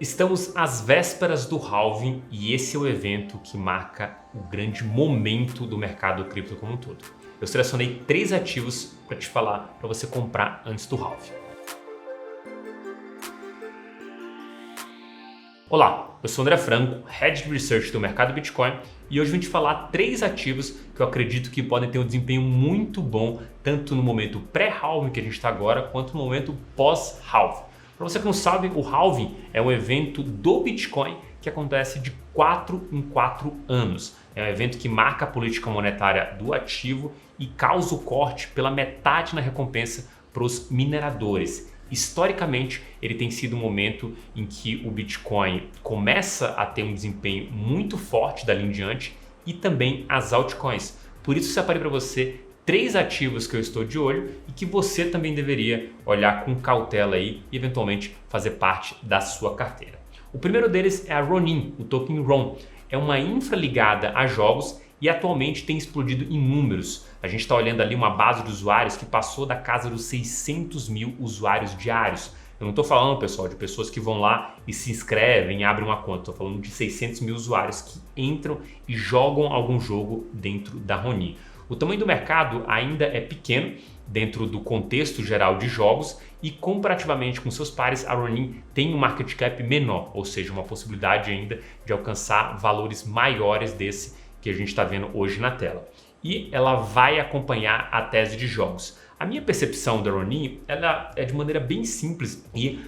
Estamos às vésperas do halving e esse é o evento que marca o grande momento do mercado cripto como um todo. Eu selecionei 3 ativos para te falar para você comprar antes do halving. Olá, eu sou André Franco, Head de Research do mercado Bitcoin e hoje vim te falar 3 ativos que eu acredito que podem ter um desempenho muito bom tanto no momento pré-halving que a gente está agora quanto no momento pós-halving. Para você que não sabe, o halving é um evento do Bitcoin que acontece de 4 em 4 anos. É um evento que marca a política monetária do ativo e causa o corte pela metade na recompensa para os mineradores. Historicamente, ele tem sido um momento em que o Bitcoin começa a ter um desempenho muito forte dali em diante e também as altcoins. Por isso, separei para você 3 ativos que eu estou de olho e que você também deveria olhar com cautela aí e eventualmente fazer parte da sua carteira. O primeiro deles é a Ronin, o token RON. É uma infra ligada a jogos e atualmente tem explodido em números. A gente está olhando ali uma base de usuários que passou da casa dos 600 mil usuários diários. Eu não estou falando, pessoal, de pessoas que vão lá e se inscrevem e abrem uma conta. Estou falando de 600 mil usuários que entram e jogam algum jogo dentro da Ronin. O tamanho do mercado ainda é pequeno dentro do contexto geral de jogos e comparativamente com seus pares, a Ronin tem um market cap menor, ou seja, uma possibilidade ainda de alcançar valores maiores desse que a gente está vendo hoje na tela. E ela vai acompanhar a tese de jogos. A minha percepção da Ronin ela é de maneira bem simples e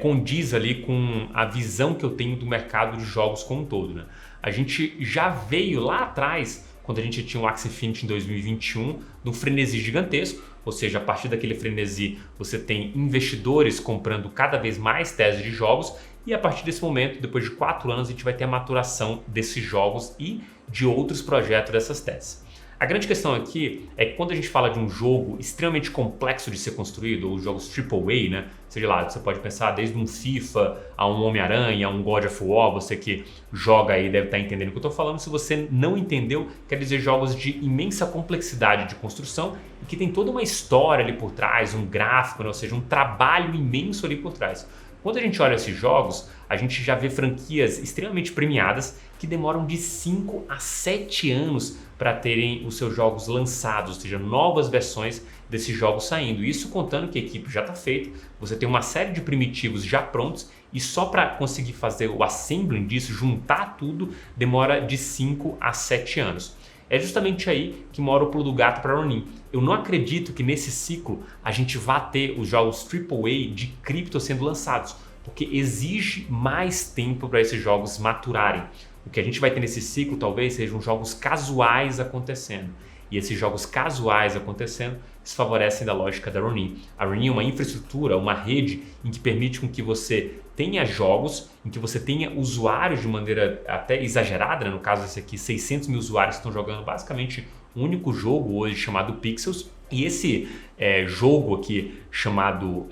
condiz ali com a visão que eu tenho do mercado de jogos como um todo, né? A gente já veio lá atrás, quando a gente tinha o Axie Infinity em 2021, num frenesi gigantesco, ou seja, a partir daquele frenesi você tem investidores comprando cada vez mais teses de jogos e a partir desse momento, depois de 4 anos, a gente vai ter a maturação desses jogos e de outros projetos dessas teses. A grande questão aqui é que quando a gente fala de um jogo extremamente complexo de ser construído, ou jogos AAA, né? Seja lá, você pode pensar desde um FIFA a um Homem-Aranha, a um God of War, você que joga aí deve estar entendendo o que eu estou falando. Se você não entendeu, quer dizer jogos de imensa complexidade de construção e que tem toda uma história ali por trás, um gráfico, né? Ou seja, um trabalho imenso ali por trás. Quando a gente olha esses jogos, a gente já vê franquias extremamente premiadas que demoram de 5 a 7 anos para terem os seus jogos lançados, ou seja, novas versões desses jogos saindo. Isso contando que a equipe já está feita, você tem uma série de primitivos já prontos e só para conseguir fazer o assembling disso, juntar tudo, demora de 5 a 7 anos. É justamente aí que mora o pulo do gato para a Ronin. Eu não acredito que nesse ciclo a gente vá ter os jogos AAA de cripto sendo lançados, porque exige mais tempo para esses jogos maturarem. O que a gente vai ter nesse ciclo talvez sejam jogos casuais acontecendo. E esses jogos casuais acontecendo se favorecem da lógica da Ronin. A Ronin é uma infraestrutura, uma rede em que permite com que você tenha jogos, em que você tenha usuários de maneira até exagerada, né? No caso esse aqui, 600 mil usuários que estão jogando basicamente um único jogo hoje chamado Pixels. E esse jogo aqui chamado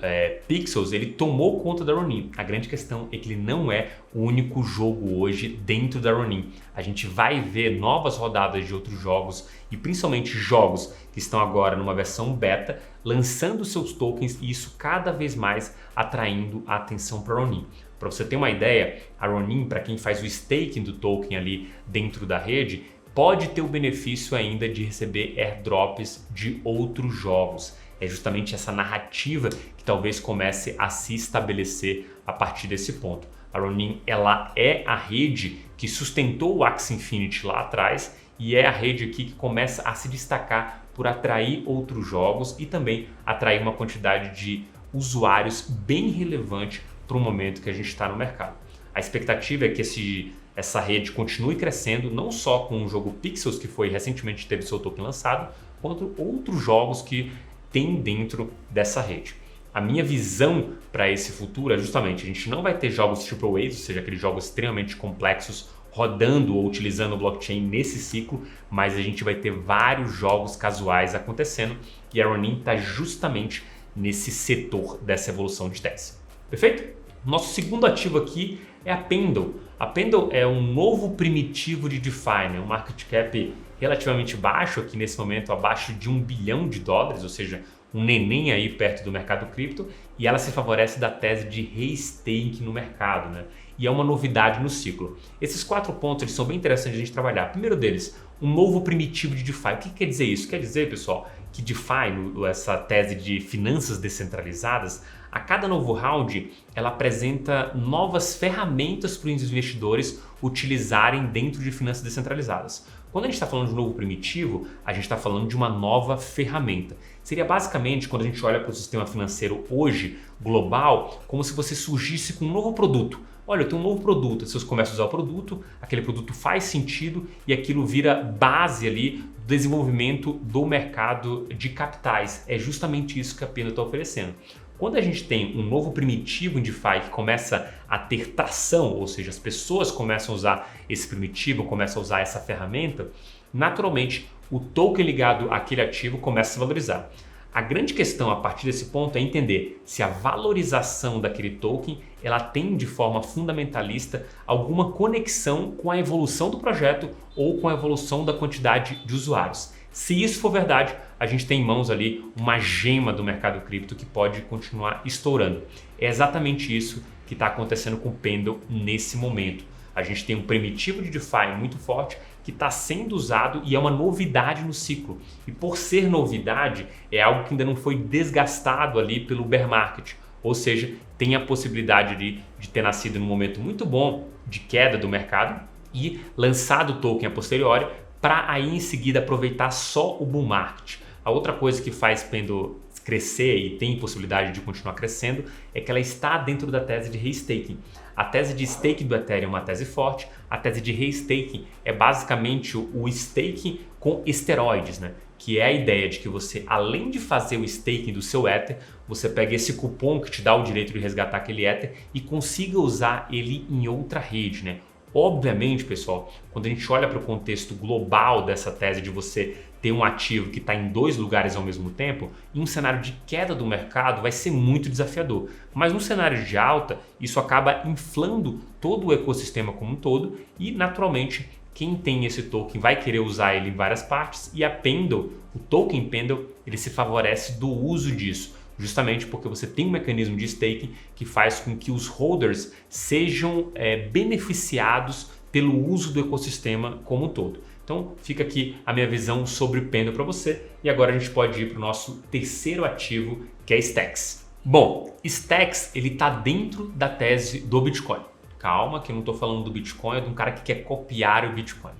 Pixels, ele tomou conta da Ronin. A grande questão é que ele não é o único jogo hoje dentro da Ronin. A gente vai ver novas rodadas de outros jogos e principalmente jogos que estão agora numa versão beta, lançando seus tokens e isso cada vez mais atraindo a atenção para a Ronin. Para você ter uma ideia, a Ronin, para quem faz o staking do token ali dentro da rede, pode ter o benefício ainda de receber airdrops de outros jogos. É justamente essa narrativa que talvez comece a se estabelecer a partir desse ponto. A Ronin ela é a rede que sustentou o Axie Infinity lá atrás e é a rede aqui que começa a se destacar por atrair outros jogos e também atrair uma quantidade de usuários bem relevante para o momento que a gente está no mercado. A expectativa é que essa rede continue crescendo, não só com o jogo Pixels, que foi recentemente teve seu token lançado, quanto outros jogos que tem dentro dessa rede. A minha visão para esse futuro é justamente, a gente não vai ter jogos AAA, ou seja, aqueles jogos extremamente complexos rodando ou utilizando o blockchain nesse ciclo, mas a gente vai ter vários jogos casuais acontecendo e a Ronin está justamente nesse setor dessa evolução de tese. Perfeito? Nosso segundo ativo aqui é a Pendle. A Pendle é um novo primitivo de DeFi, né? Um market cap relativamente baixo aqui nesse momento, abaixo de $1 bilhão, ou seja, um neném aí perto do mercado cripto e ela se favorece da tese de restaking no mercado, né? E é uma novidade no ciclo. Esses 4 pontos eles são bem interessantes de a gente trabalhar. Primeiro deles, um novo primitivo de DeFi. O que quer dizer isso? Quer dizer, pessoal, que DeFi, essa tese de finanças descentralizadas, a cada novo round ela apresenta novas ferramentas para os investidores utilizarem dentro de finanças descentralizadas. Quando a gente está falando de um novo primitivo, a gente está falando de uma nova ferramenta. Seria basicamente, quando a gente olha para o sistema financeiro hoje, global, como se você surgisse com um novo produto. Olha, eu tenho um novo produto, você começa a usar o produto, aquele produto faz sentido e aquilo vira base ali do desenvolvimento do mercado de capitais. É justamente isso que a Pendo está oferecendo. Quando a gente tem um novo primitivo em DeFi que começa a ter tração, ou seja, as pessoas começam a usar esse primitivo, começam a usar essa ferramenta, naturalmente o token ligado àquele ativo começa a se valorizar. A grande questão a partir desse ponto é entender se a valorização daquele token ela tem de forma fundamentalista alguma conexão com a evolução do projeto ou com a evolução da quantidade de usuários. Se isso for verdade, a gente tem em mãos ali uma gema do mercado cripto que pode continuar estourando. É exatamente isso que está acontecendo com o Pendle nesse momento. A gente tem um primitivo de DeFi muito forte que está sendo usado e é uma novidade no ciclo. E por ser novidade, é algo que ainda não foi desgastado ali pelo bear market. Ou seja, tem a possibilidade de ter nascido num momento muito bom de queda do mercado e lançado o token a posteriori para aí em seguida aproveitar só o bull market. A outra coisa que faz Pendle crescer e tem possibilidade de continuar crescendo é que ela está dentro da tese de restaking. A tese de staking do Ethereum é uma tese forte, a tese de restaking é basicamente o staking com esteroides, né? Que é a ideia de que você, além de fazer o staking do seu Ether, você pega esse cupom que te dá o direito de resgatar aquele Ether e consiga usar ele em outra rede, né? Obviamente, pessoal, quando a gente olha para o contexto global dessa tese de você ter um ativo que está em 2 lugares ao mesmo tempo, em um cenário de queda do mercado vai ser muito desafiador. Mas no cenário de alta, isso acaba inflando todo o ecossistema como um todo e, naturalmente, quem tem esse token vai querer usar ele em várias partes e a Pendle, o token Pendle, ele se favorece do uso disso. Justamente porque você tem um mecanismo de staking que faz com que os holders sejam beneficiados pelo uso do ecossistema como um todo. Então fica aqui a minha visão sobre o Pendle para você e agora a gente pode ir para o nosso terceiro ativo, que é Stacks. Bom, Stacks ele está dentro da tese do Bitcoin. Calma, que eu não estou falando do Bitcoin, é de um cara que quer copiar o Bitcoin.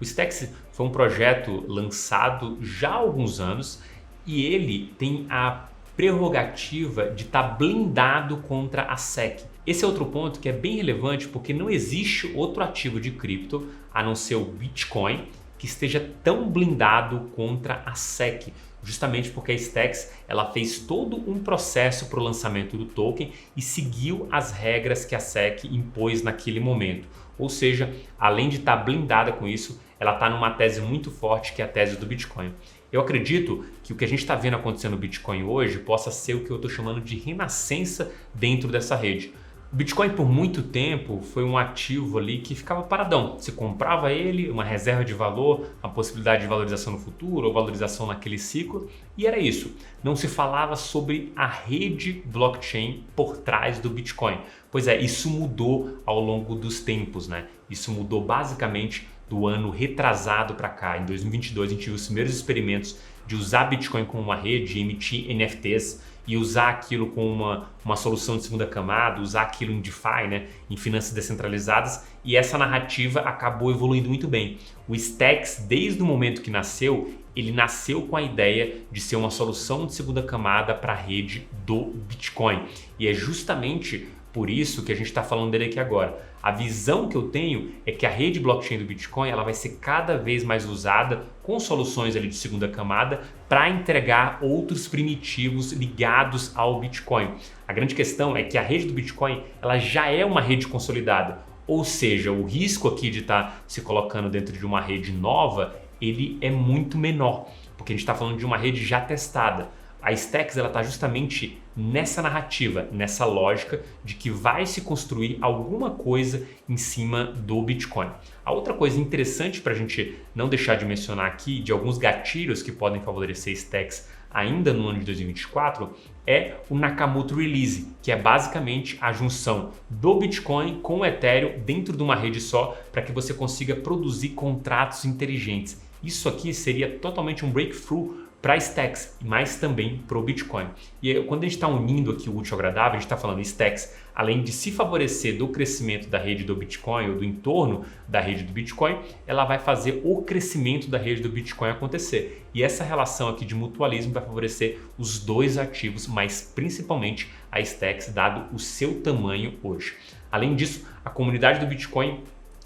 O Stacks foi um projeto lançado já há alguns anos e ele tem a prerrogativa de estar blindado contra a SEC. Esse é outro ponto que é bem relevante porque não existe outro ativo de cripto, a não ser o Bitcoin, que esteja tão blindado contra a SEC. Justamente porque a Stacks ela fez todo um processo para o lançamento do token e seguiu as regras que a SEC impôs naquele momento. Ou seja, além de estar blindada com isso, ela está numa tese muito forte que é a tese do Bitcoin. Eu acredito que o que a gente está vendo acontecer no Bitcoin hoje possa ser o que eu estou chamando de renascença dentro dessa rede. O Bitcoin por muito tempo foi um ativo ali que ficava paradão. Você comprava ele, uma reserva de valor, uma possibilidade de valorização no futuro ou valorização naquele ciclo e era isso. Não se falava sobre a rede blockchain por trás do Bitcoin. Pois é, isso mudou ao longo dos tempos, né? Isso mudou basicamente do ano retrasado para cá. Em 2022 a gente viu os primeiros experimentos de usar Bitcoin como uma rede, emitir NFTs e usar aquilo como uma solução de segunda camada, usar aquilo em DeFi, né, em finanças descentralizadas, e essa narrativa acabou evoluindo muito bem. O Stacks, desde o momento que nasceu, ele nasceu com a ideia de ser uma solução de segunda camada para a rede do Bitcoin. E é justamente por isso que a gente está falando dele aqui agora. A visão que eu tenho é que a rede blockchain do Bitcoin ela vai ser cada vez mais usada com soluções ali de segunda camada para entregar outros primitivos ligados ao Bitcoin. A grande questão é que a rede do Bitcoin ela já é uma rede consolidada, ou seja, o risco aqui de estar se colocando dentro de uma rede nova ele é muito menor, porque a gente está falando de uma rede já testada. A Stacks está justamente nessa narrativa, nessa lógica de que vai se construir alguma coisa em cima do Bitcoin. A outra coisa interessante para a gente não deixar de mencionar aqui, de alguns gatilhos que podem favorecer Stacks ainda no ano de 2024 é o Nakamoto Release, que é basicamente a junção do Bitcoin com o Ethereum dentro de uma rede só para que você consiga produzir contratos inteligentes. Isso aqui seria totalmente um breakthrough para Stacks, mas também para o Bitcoin. E quando a gente está unindo aqui o útil ao agradável, a gente está falando Stacks, além de se favorecer do crescimento da rede do Bitcoin ou do entorno da rede do Bitcoin, ela vai fazer o crescimento da rede do Bitcoin acontecer. E essa relação aqui de mutualismo vai favorecer os dois ativos, mas principalmente a Stacks, dado o seu tamanho hoje. Além disso, a comunidade do Bitcoin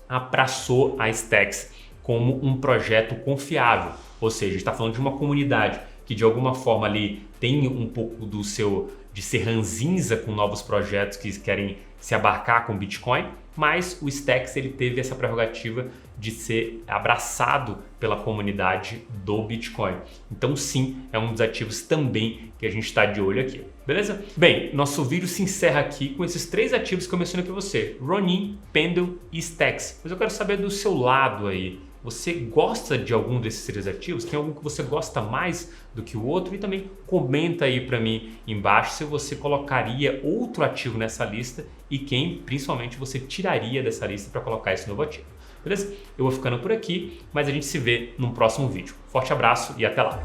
abraçou a Stacks como um projeto confiável, ou seja, está falando de uma comunidade que de alguma forma ali tem um pouco do seu de ser ranzinza com novos projetos que querem se abarcar com Bitcoin, mas o Stacks ele teve essa prerrogativa de ser abraçado pela comunidade do Bitcoin. Então sim, é um dos ativos também que a gente está de olho aqui. Beleza? Bem, nosso vídeo se encerra aqui com esses 3 ativos que eu mencionei para você: Ronin, Pendulum e Stacks. Mas eu quero saber do seu lado aí. Você gosta de algum desses 3 ativos? Tem algum que você gosta mais do que o outro? E também comenta aí para mim embaixo se você colocaria outro ativo nessa lista e quem principalmente você tiraria dessa lista para colocar esse novo ativo. Beleza? Eu vou ficando por aqui, mas a gente se vê num próximo vídeo. Forte abraço e até lá!